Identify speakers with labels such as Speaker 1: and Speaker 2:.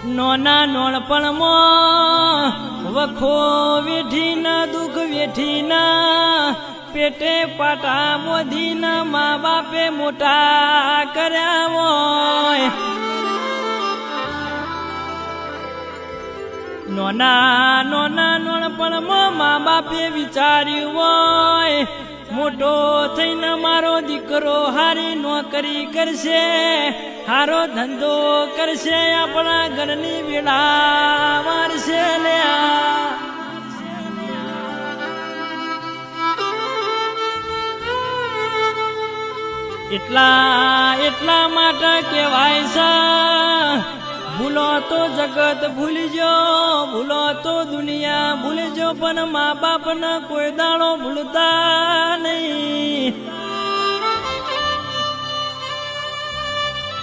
Speaker 1: નોના નોણપણમાં વખો વેઠીના દુઃખ વેઠીના પેટે પાટા મોધીના મા બાપે મોટા કર્યા હોય. નોના નોના નોણપણમાં મા બાપે વિચાર્યું હોય મોટો થઈને મારો દીકરો હારી નોકરી કરશે, હારો ધંધો કરશે, આપણા ઘરની વેળા મારશે. એટલા માટે કહેવાય છે ભૂલો તો જગત ભૂલજો, ભૂલો તો દુનિયા ભૂલજો, પણ મા બાપને કોઈ દાડો ભૂલતા નહીં.